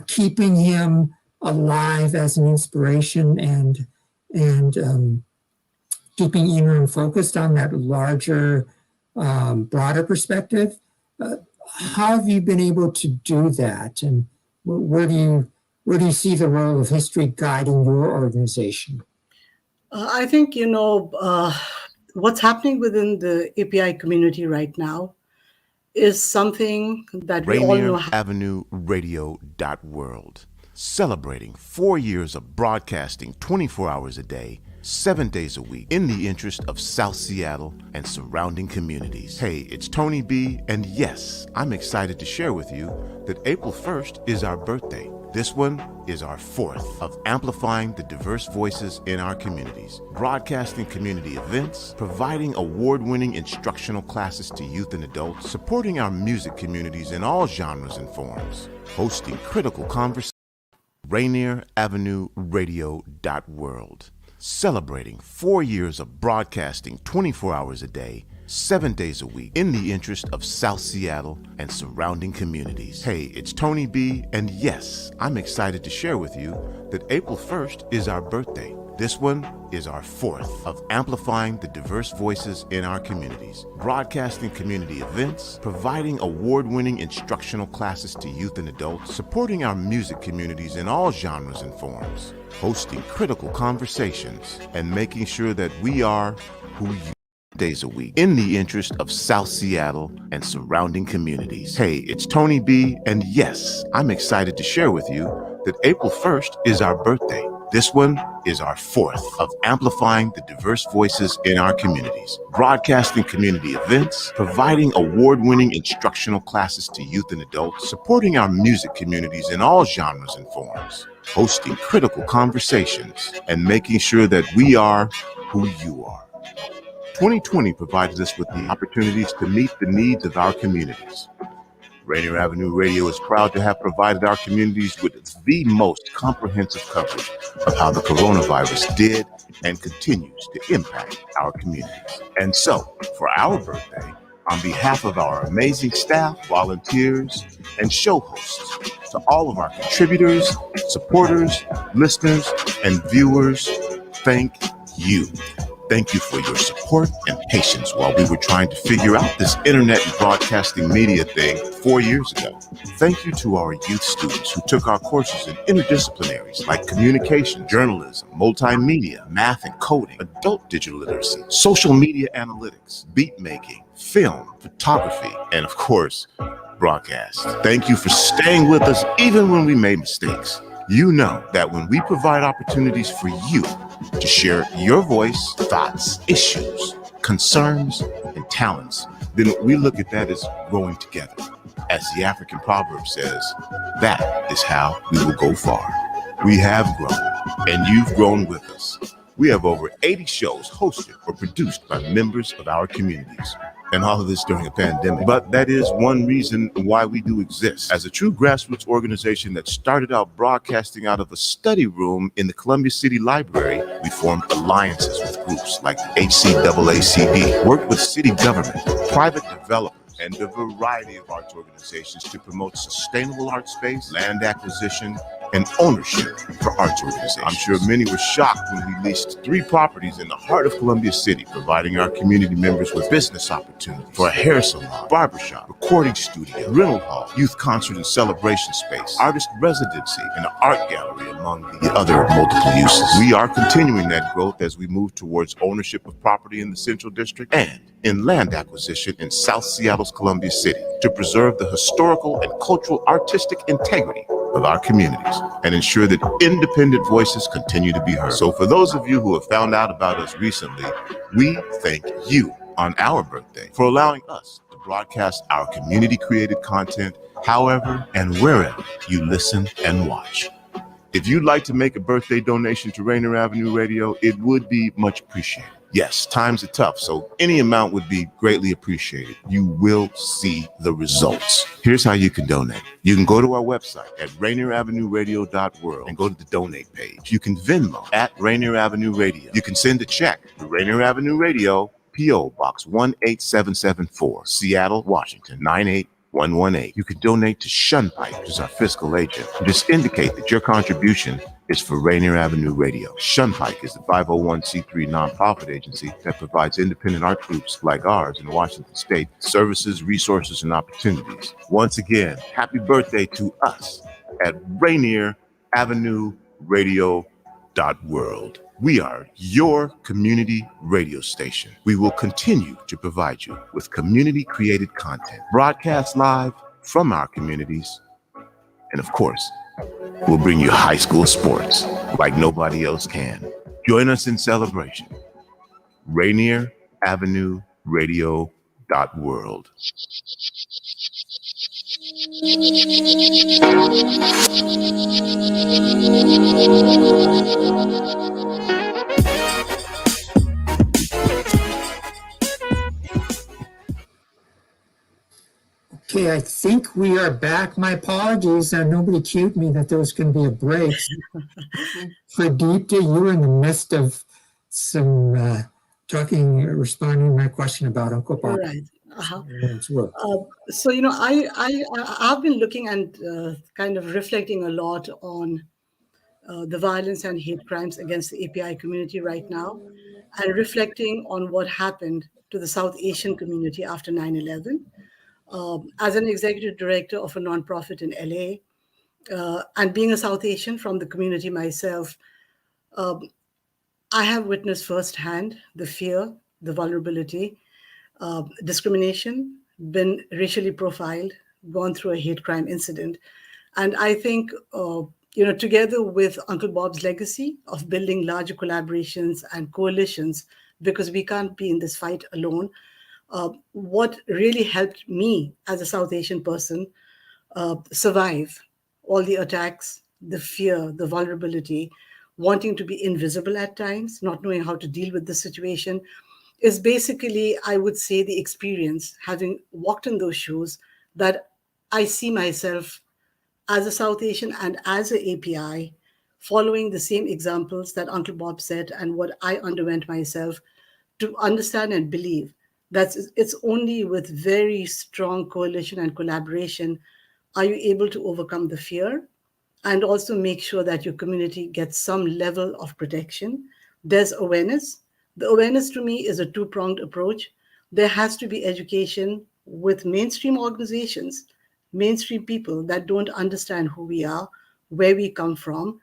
keeping him alive as an inspiration and keeping Interim focused on that larger, broader perspective. How have you been able to do that, and where do you see the role of history guiding your organization? I think what's happening within the API community right now is something that we all know. Rainier Avenue Radio.world. Celebrating 4 years of broadcasting 24 hours a day, 7 days a week, in the interest of South Seattle and surrounding communities. Hey, it's Tony B, and yes, I'm excited to share with you that April 1st is our birthday. This one is our 4th of amplifying the diverse voices in our communities, broadcasting community events, providing award-winning instructional classes to youth and adults, supporting our music communities in all genres and forms, hosting critical conversations. Rainier Avenue Radio.world. celebrating 4 years of broadcasting 24 hours a day, 7 days a week, in the interest of South Seattle and surrounding communities. Hey, it's Tony B, and yes, I'm excited to share with you that April 1st is our birthday. This one is our 4th of amplifying the diverse voices in our communities, broadcasting community events, providing award-winning instructional classes to youth and adults, supporting our music communities in all genres and forms, hosting critical conversations, and making sure that we are who you days a week in the interest of South Seattle and surrounding communities. Hey, it's Tony B, and yes, I'm excited to share with you that April 1st is our birthday. This one is our 4th of amplifying the diverse voices in our communities, broadcasting community events, providing award-winning instructional classes to youth and adults, supporting our music communities in all genres and forms, hosting critical conversations, and making sure that we are who you are. 2020 provided us with the opportunities to meet the needs of our communities. Rainier Avenue Radio is proud to have provided our communities with the most comprehensive coverage of how the coronavirus did and continues to impact our communities. And so, for our birthday, on behalf of our amazing staff, volunteers, and show hosts, to all of our contributors, supporters, listeners, and viewers, thank you. Thank you for your support and patience while we were trying to figure out this internet and broadcasting media thing 4 years ago. Thank you to our youth students who took our courses in interdisciplinaries like communication, journalism, multimedia, math and coding, adult digital literacy, social media analytics, beat making, film, photography, and of course, broadcast. Thank you for staying with us even when we made mistakes. You know that when we provide opportunities for you to share your voice, thoughts, issues, concerns, and talents, then we look at that as growing together. As the African proverb says, that is how we will go far. We have grown, and you've grown with us. We have over 80 shows hosted or produced by members of our communities. And all of this during a pandemic. But that is one reason why we do exist. As a true grassroots organization that started out broadcasting out of a study room in the Columbia City Library, we formed alliances with groups like HCAACD, worked with city government, private developers, and a variety of arts organizations to promote sustainable art space, land acquisition, and ownership for arts organizations. I'm sure many were shocked when we leased 3 properties in the heart of Columbia City, providing our community members with business opportunities for a hair salon, barbershop, recording studio, rental hall, youth concert and celebration space, artist residency, and an art gallery, among the other multiple uses. We are continuing that growth as we move towards ownership of property in the Central District and in land acquisition in South Seattle's Columbia City to preserve the historical and cultural artistic integrity of our communities and ensure that independent voices continue to be heard. So for those of you who have found out about us recently, we thank you on our birthday for allowing us to broadcast our community-created content however and wherever you listen and watch. If you'd like to make a birthday donation to Rainier Avenue Radio, it would be much appreciated. Yes, times are tough, so any amount would be greatly appreciated. You will see the results. Here's how you can donate. You can go to our website at rainieravenueradio.world and go to the donate page. You can Venmo at Rainier Avenue Radio. You can send a check to Rainier Avenue Radio, P.O. Box 18774, Seattle, Washington, 98118. You can donate to Shunpipe, which is our fiscal agent. Just indicate that your contribution is for Rainier Avenue Radio. Shunpike is the 501c3 nonprofit agency that provides independent art groups like ours in Washington State services, resources, and opportunities. Once again, happy birthday to us at Rainier Avenue Radio.world. We are your community radio station. We will continue to provide you with community-created content, broadcast live from our communities, and of course, we'll bring you high school sports like nobody else can. Join us in celebration. Rainier Avenue Radio.world. Okay, I think we are back. My apologies. Nobody cued me that there was going to be a break. Pradeepta, you were in the midst of some responding to my question about Uncle Bob. Right. Uh-huh. Work. So, I've been looking and kind of reflecting a lot on the violence and hate crimes against the API community right now, and reflecting on what happened to the South Asian community after 9/11. As an executive director of a nonprofit in LA, and being a South Asian from the community myself, I have witnessed firsthand the fear, the vulnerability, discrimination, been racially profiled, gone through a hate crime incident. And I think, together with Uncle Bob's legacy of building larger collaborations and coalitions, because we can't be in this fight alone, what really helped me as a South Asian person survive all the attacks, the fear, the vulnerability, wanting to be invisible at times, not knowing how to deal with the situation, is basically, I would say, the experience, having walked in those shoes, that I see myself as a South Asian and as an API, following the same examples that Uncle Bob said and what I underwent myself, to understand and believe that it's only with very strong coalition and collaboration are you able to overcome the fear and also make sure that your community gets some level of protection. There's awareness. The awareness to me is a two-pronged approach. There has to be education with mainstream organizations, mainstream people that don't understand who we are, where we come from,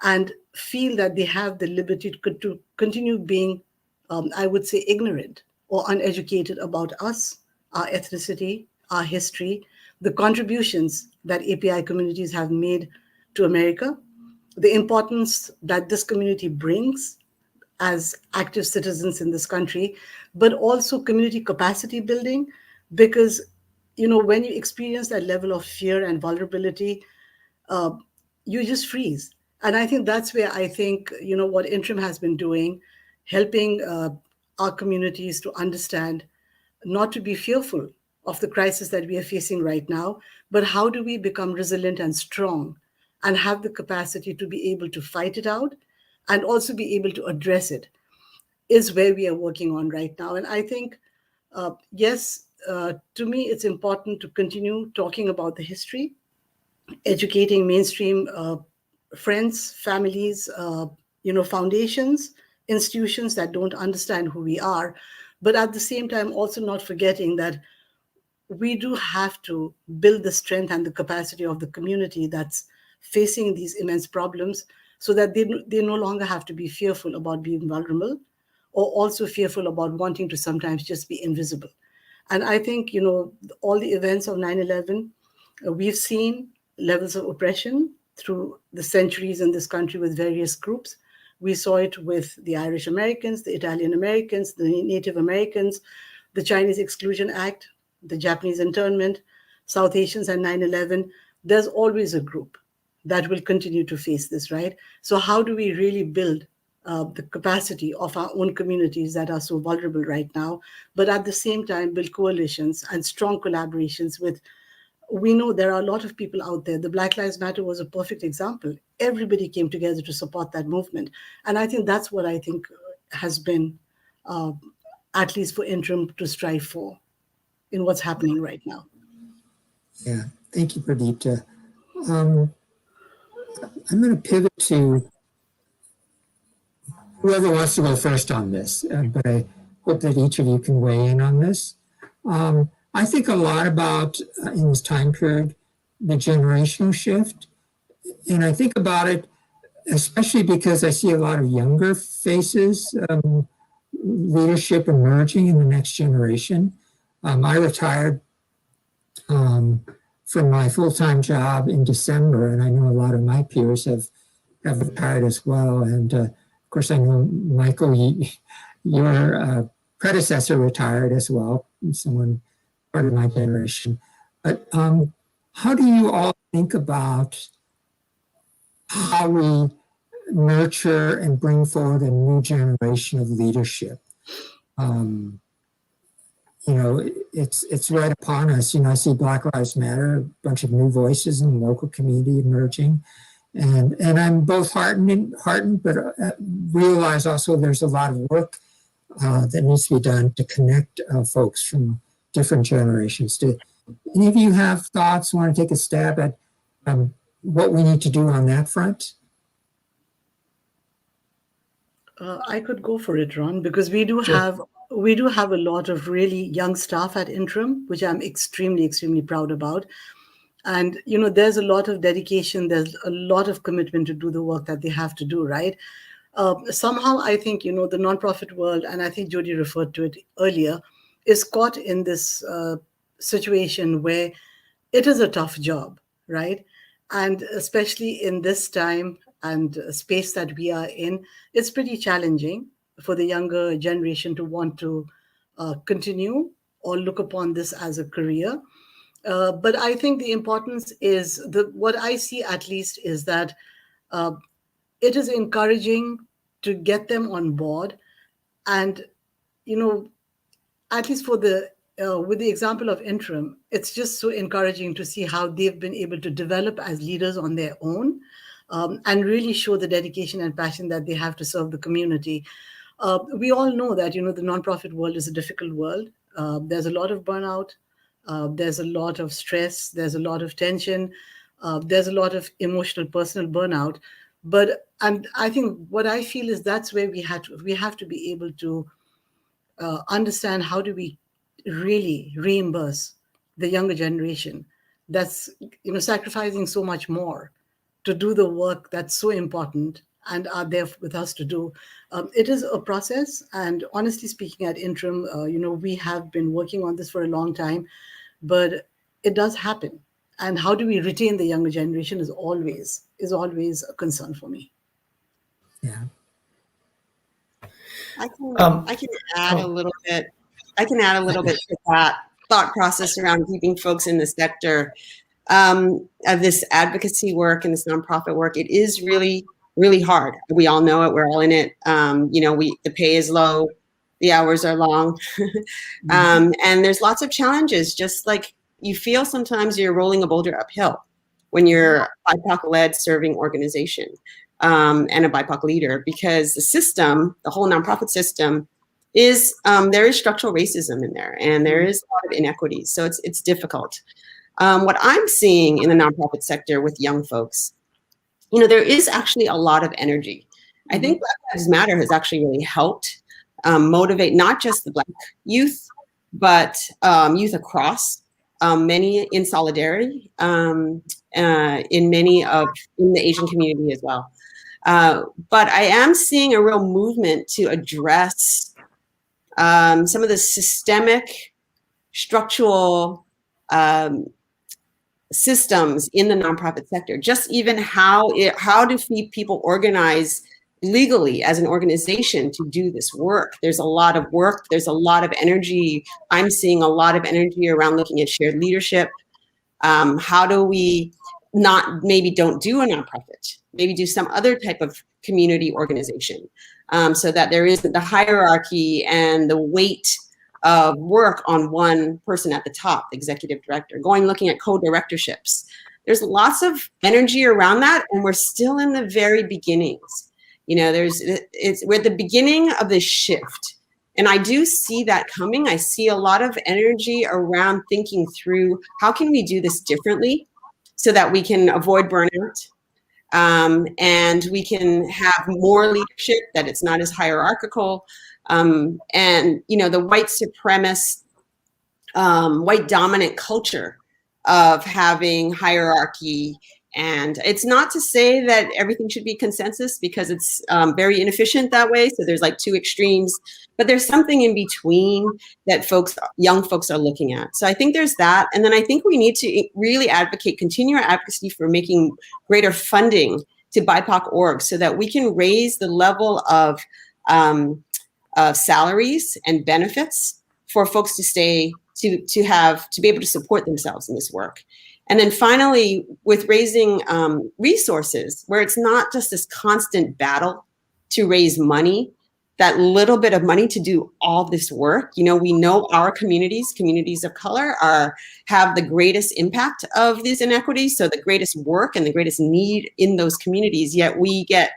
and feel that they have the liberty to continue being, I would say, ignorant or uneducated about us, our ethnicity, our history, the contributions that API communities have made to America, the importance that this community brings as active citizens in this country, but also community capacity building, because when you experience that level of fear and vulnerability, you just freeze. And I think that's where I think, what Interim has been doing, helping our communities to understand, not to be fearful of the crisis that we are facing right now, but how do we become resilient and strong and have the capacity to be able to fight it out and also be able to address it, is where we are working on right now. And I think, yes, to me, it's important to continue talking about the history, educating mainstream friends, families, foundations, institutions that don't understand who we are, but at the same time, also not forgetting that we do have to build the strength and the capacity of the community that's facing these immense problems, so that they no longer have to be fearful about being vulnerable, or also fearful about wanting to sometimes just be invisible. And I think, all the events of 9/11, we've seen levels of oppression through the centuries in this country with various groups. We saw it with the Irish Americans, the Italian Americans, the Native Americans, the Chinese Exclusion Act, the Japanese internment, South Asians, and 9/11. There's always a group that will continue to face this, right? So how do we really build the capacity of our own communities that are so vulnerable right now, but at the same time build coalitions and strong collaborations with, we know there are a lot of people out there. The Black Lives Matter was a perfect example. Everybody came together to support that movement. And I think that's what I think has been, at least for Interim, to strive for in what's happening right now. Yeah, thank you, Pradeepta. I'm going to pivot to whoever wants to go first on this, but I hope that each of you can weigh in on this. I think a lot about, in this time period, the generational shift. And I think about it, especially because I see a lot of younger faces, leadership emerging in the next generation. I retired from my full-time job in December, and I know a lot of my peers have retired as well. And of course, I know, Michael, your predecessor retired as well, someone part of my generation. But how do you all think about how we nurture and bring forward a new generation of leadership? it's right upon us. I see Black Lives Matter, a bunch of new voices in the local community emerging. And I'm both heartened, but realize also there's a lot of work that needs to be done to connect folks from different generations. Do any of you have thoughts, want to take a stab at what we need to do on that front? I could go for it, Ron, because we do have a lot of really young staff at Interim, which I'm extremely, extremely proud about. And, there's a lot of dedication. There's a lot of commitment to do the work that they have to do, right? Somehow, I think, the nonprofit world, and I think Jodi referred to it earlier, is caught in this situation where it is a tough job, right? And especially in this time and space that we are in, it's pretty challenging for the younger generation to want to continue or look upon this as a career. But I think the importance is, what I see at least is that it is encouraging to get them on board. And, at least for with the example of Interim, it's just so encouraging to see how they've been able to develop as leaders on their own and really show the dedication and passion that they have to serve the community. We all know that, the nonprofit world is a difficult world. There's a lot of burnout. There's a lot of stress. There's a lot of tension. There's a lot of emotional, personal burnout. And I think what I feel is that's where we have to be able to understand how do we really reimburse the younger generation that's sacrificing so much more to do the work that's so important and are there with us to do. It is a process, and honestly speaking, at Interim, we have been working on this for a long time, but it does happen. And how do we retain the younger generation is always a concern for me. Yeah. I can add a little bit. I can add a little bit to that thought process around keeping folks in the sector of this advocacy work and this nonprofit work. It is really, really hard. We all know it. We're all in it. The pay is low, the hours are long, and there's lots of challenges. Just like you feel sometimes you're rolling a boulder uphill when you're a BIPOC-led serving organization and a BIPOC leader, because the system, the whole nonprofit system, is there is structural racism in there, and there is a lot of inequities. So it's difficult. What I'm seeing in the nonprofit sector with young folks, there is actually a lot of energy. I think Black Lives Matter has actually really helped motivate not just the Black youth, but youth across, many in solidarity, in the Asian community as well. But I am seeing a real movement to address some of the systemic, structural systems in the nonprofit sector. Just even how do people organize legally as an organization to do this work. There's a lot of work. There's a lot of energy. I'm seeing a lot of energy around looking at shared leadership. How do we don't do a nonprofit, maybe do some other type of community organization, so that there isn't the hierarchy and the weight of work on one person at the top, the executive director, looking at co-directorships. There's lots of energy around that, and we're still in the very beginnings. We're at the beginning of this shift. And I do see that coming. I see a lot of energy around thinking through how can we do this differently so that we can avoid burnout, and we can have more leadership, that it's not as hierarchical. And, the white supremacist, white dominant culture of having hierarchy. And it's not to say that everything should be consensus, because it's very inefficient that way. So there's like two extremes, but there's something in between that young folks are looking at. So I think there's that. And then I think we need to really continue our advocacy for making greater funding to BIPOC orgs so that we can raise the level of salaries and benefits for folks to be able to support themselves in this work. And then finally, with raising resources, where it's not just this constant battle to raise money that little bit of money to do all this work. You know, we know our communities of color have the greatest impact of these inequities, so the greatest work and the greatest need in those communities, yet we get,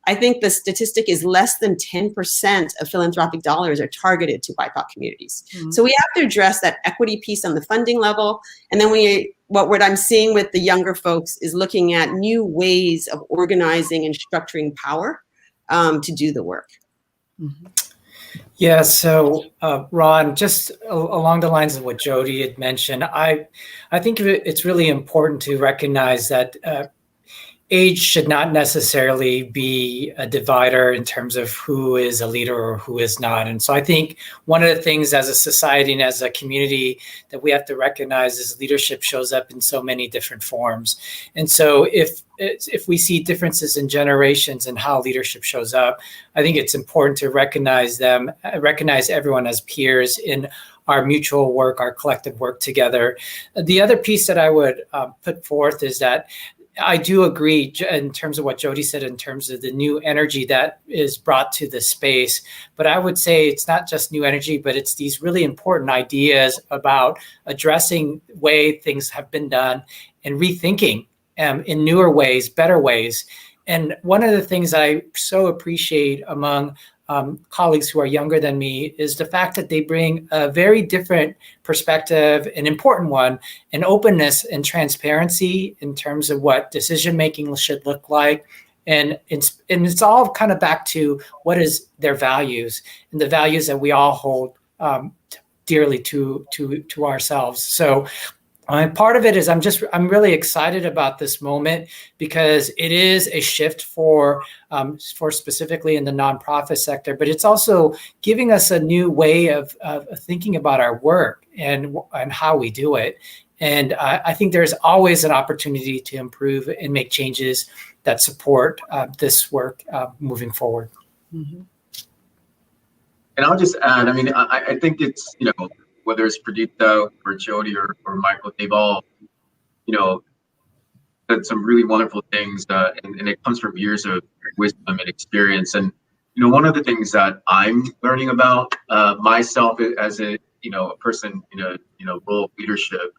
I think the statistic is less than 10% of philanthropic dollars are targeted to BIPOC communities. Mm-hmm. So we have to address that equity piece on the funding level. And then what I'm seeing with the younger folks is looking at new ways of organizing and structuring power to do the work. Mm-hmm. Yeah, so Ron, just along the lines of what Jodi had mentioned, I think it's really important to recognize that age should not necessarily be a divider in terms of who is a leader or who is not. And so I think one of the things as a society and as a community that we have to recognize is leadership shows up in so many different forms. And so if we see differences in generations and how leadership shows up, I think it's important to recognize everyone as peers in our mutual work, our collective work together. The other piece that I would put forth is that I do agree in terms of what Jodi said in terms of the new energy that is brought to the space. But I would say it's not just new energy, but it's these really important ideas about addressing the way things have been done and rethinking in newer ways, better ways. And one of the things I so appreciate among colleagues who are younger than me is the fact that they bring a very different perspective, an important one, an openness and transparency in terms of what decision-making should look like. And it's all kind of back to what is their values and the values that we all hold dearly to ourselves. So part of it is I'm really excited about this moment because it is a shift for specifically in the nonprofit sector, but it's also giving us a new way of thinking about our work and how we do it. And I think there's always an opportunity to improve and make changes that support this work moving forward. Mm-hmm. And I'll just add, I mean, I think it's, whether it's Pradeepta or Jodi or Michael, they've all, done some really wonderful things, and it comes from years of wisdom and experience. And one of the things that I'm learning about myself as a person in a role of leadership,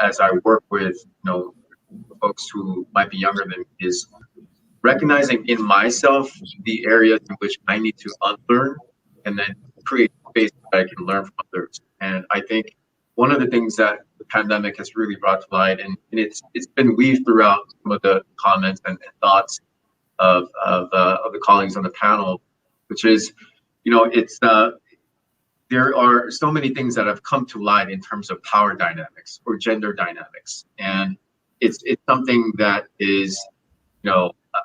as I work with folks who might be younger than me, is recognizing in myself the areas in which I need to unlearn and then create space that I can learn from others. And I think one of the things that the pandemic has really brought to light, and it's been weaved throughout some of the comments and thoughts of the colleagues on the panel, which is, there are so many things that have come to light in terms of power dynamics or gender dynamics, and it's something that is,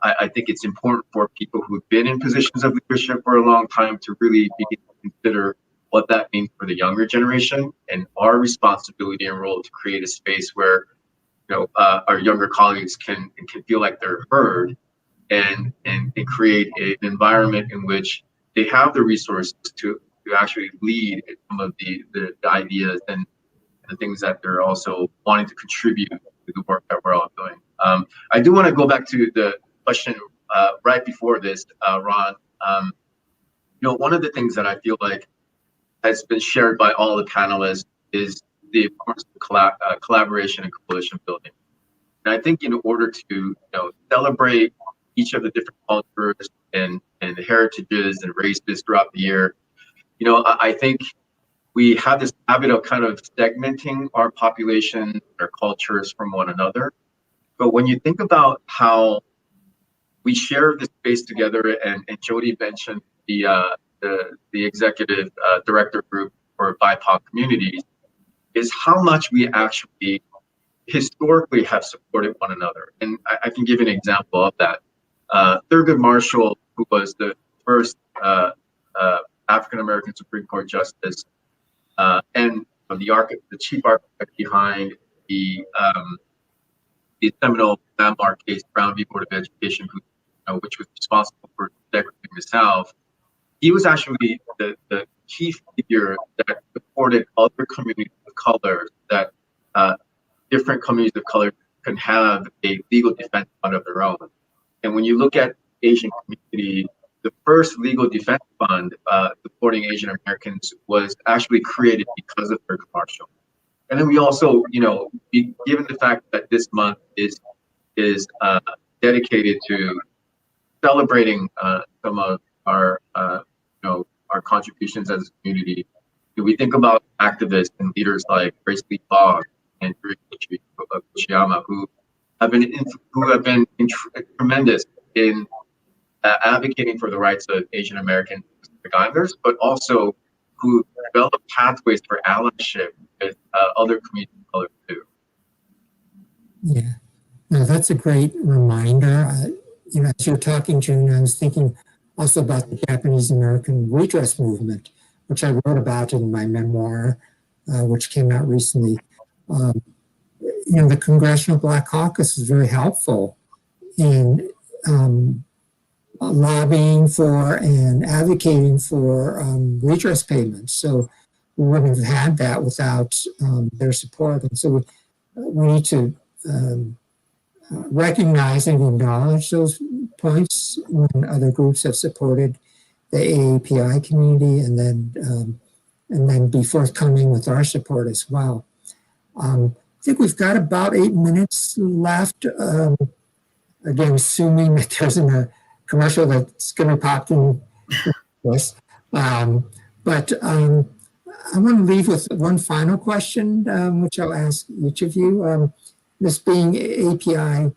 I think it's important for people who've been in positions of leadership for a long time to really begin to consider what that means for the younger generation and our responsibility and role to create a space where our younger colleagues can feel like they're heard and create an environment in which they have the resources to actually lead some of the ideas and the things that they're also wanting to contribute to the work that we're all doing. I do want to go back to the question right before this, Ron. One of the things that I feel like has been shared by all the panelists is the importance of collaboration and coalition building. And I think in order to celebrate each of the different cultures and heritages and races throughout the year, I think we have this habit of kind of segmenting our population, our cultures from one another. But when you think about how we share this space together, and Jodi mentioned the executive director group for BIPOC communities, is how much we actually historically have supported one another. And I can give an example of that. Thurgood Marshall, who was the first African-American Supreme Court justice, and the chief architect behind the seminal landmark case, Brown v. Board of Education, which was responsible for segregating the South. He was actually the key figure that supported other communities of color, that different communities of color can have a legal defense out of their own. And when you look at Asian community the first legal defense fund supporting Asian Americans was actually created because of their commercial. And then we also, given the fact that this month is dedicated to celebrating some of our, our contributions as a community, we think about activists and leaders like Grace Lee Fogg and Kuchiyama, who have been tremendous in advocating for the rights of Asian American Islanders, but also who develop pathways for allyship with other communities of color too. Yeah, no, that's a great reminder. As you're talking, June, I was thinking also about the Japanese American redress movement, which I wrote about in my memoir, which came out recently. The Congressional Black Caucus is very helpful in lobbying for and advocating for redress payments. So we wouldn't have had that without their support. And so we need to recognize and acknowledge those points when other groups have supported the AAPI community, and then be forthcoming with our support as well. I think we've got about 8 minutes left. Again, assuming that there isn't a commercial that's going to pop in this. But I want to leave with one final question, which I'll ask each of you. This being API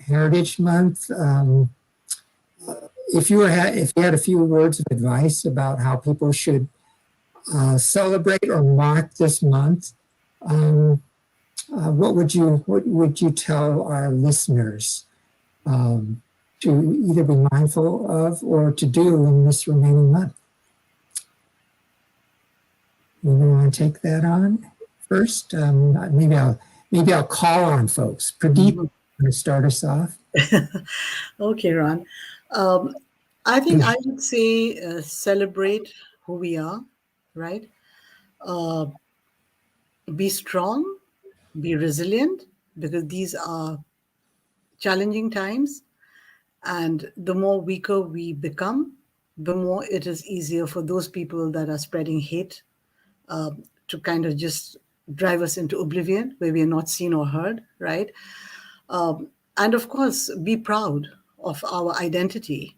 Heritage Month, if you had a few words of advice about how people should celebrate or mark this month, what would you tell our listeners to either be mindful of or to do in this remaining month? You want to take that on first? Maybe I'll call on folks. Pradeep, want to start us off? Okay, Ron. I think I would say celebrate who we are, right? Be strong, be resilient, because these are challenging times. And the more weaker we become, the more it is easier for those people that are spreading hate to kind of just drive us into oblivion where we are not seen or heard, right? And of course, be proud of our identity,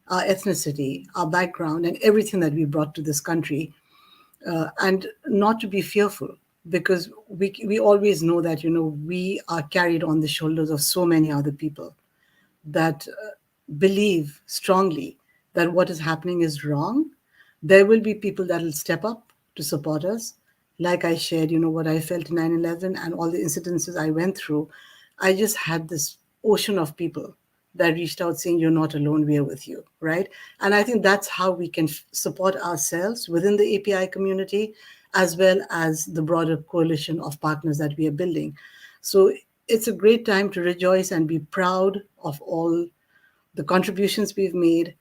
our ethnicity, our background, and everything that we brought to this country, and not to be fearful, because we always know that, we are carried on the shoulders of so many other people that believe strongly that what is happening is wrong. There will be people that will step up to support us. Like I shared, what I felt in 9/11 and all the incidences I went through, I just had this ocean of people that reached out saying, you're not alone, we are with you, right? And I think that's how we can support ourselves within the API community, as well as the broader coalition of partners that we are building. So it's a great time to rejoice and be proud of all the contributions we've made,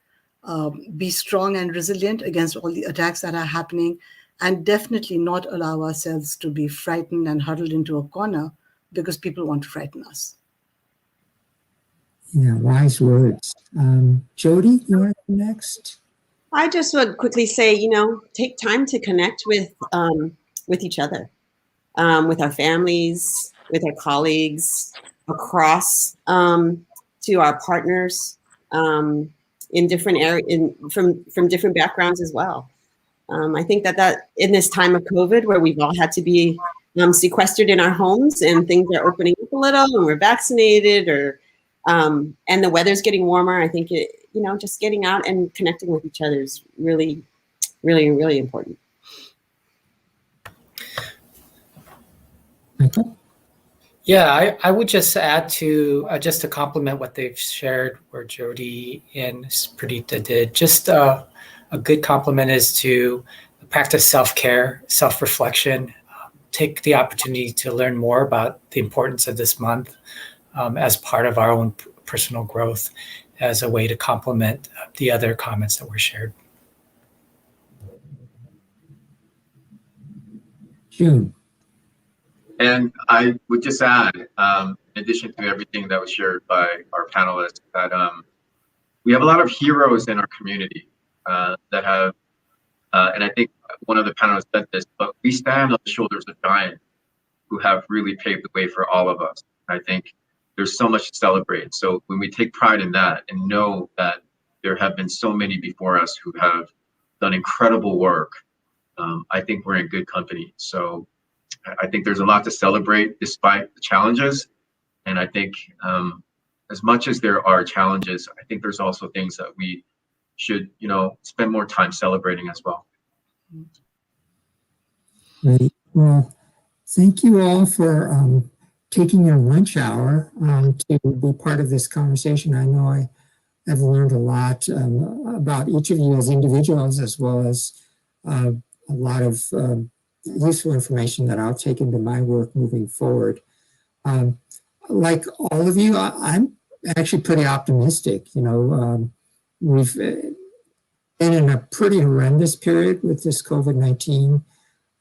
be strong and resilient against all the attacks that are happening, and definitely not allow ourselves to be frightened and huddled into a corner because people want to frighten us. Yeah, wise words. Jodi, you want to go next? I just would quickly say, take time to connect with each other, with our families, with our colleagues, across to our partners in different areas, from different backgrounds as well. I think that in this time of COVID, where we've all had to be sequestered in our homes and things are opening up a little and we're vaccinated, and the weather's getting warmer, I think just getting out and connecting with each other is really, really, really important. Yeah, I would just add to just to complement what they've shared, where Jodi and Pradeepta did. Just a good compliment is to practice self-care, self-reflection, take the opportunity to learn more about the importance of this month as part of our own personal growth, as a way to complement the other comments that were shared. June. And I would just add, in addition to everything that was shared by our panelists, that we have a lot of heroes in our community that have, and I think one of the panelists said this, but we stand on the shoulders of giants who have really paved the way for all of us. I think there's so much to celebrate. So when we take pride in that and know that there have been so many before us who have done incredible work, I think we're in good company. So I think there's a lot to celebrate despite the challenges. And I think as much as there are challenges, I think there's also things that we should, spend more time celebrating as well. Great. Well, thank you all for taking your lunch hour to be part of this conversation. I know I have learned a lot about each of you as individuals, as well as a lot of useful information that I'll take into my work moving forward. Like all of you, I'm actually pretty optimistic. We've been in a pretty horrendous period with this COVID-19,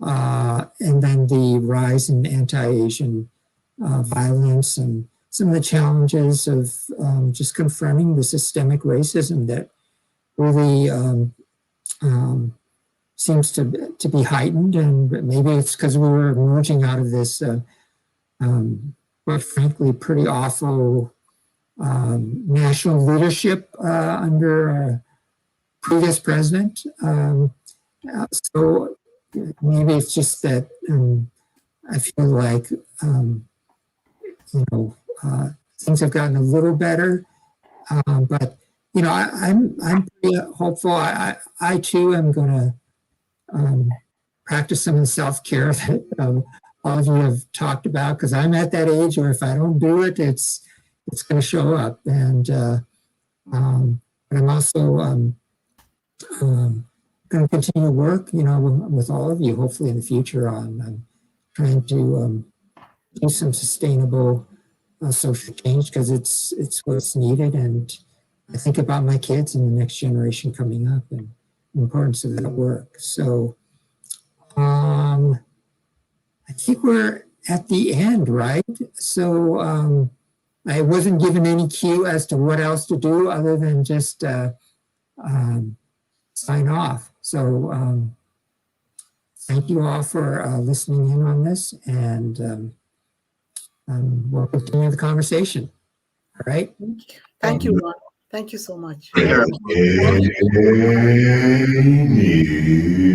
and then the rise in anti-Asian violence and some of the challenges of just confronting the systemic racism that really seems to be heightened. And maybe it's because we were emerging out of this, quite frankly, pretty awful national leadership under our previous president. So maybe it's just that I feel like, things have gotten a little better, but I'm pretty hopeful. I too am going to practice some of the self-care that all of you have talked about, because I'm at that age where if I don't do it, it's going to show up. And but I'm also going to continue to work, with all of you, hopefully in the future, on trying to do some sustainable social change, because it's what's needed. And I think about my kids and the next generation coming up and the importance of that work. So I think we're at the end, right? So I wasn't given any cue as to what else to do other than just sign off. So thank you all for listening in on this, and we'll continue the conversation. All right. Thank you, Ron. Thank you so much. Take care.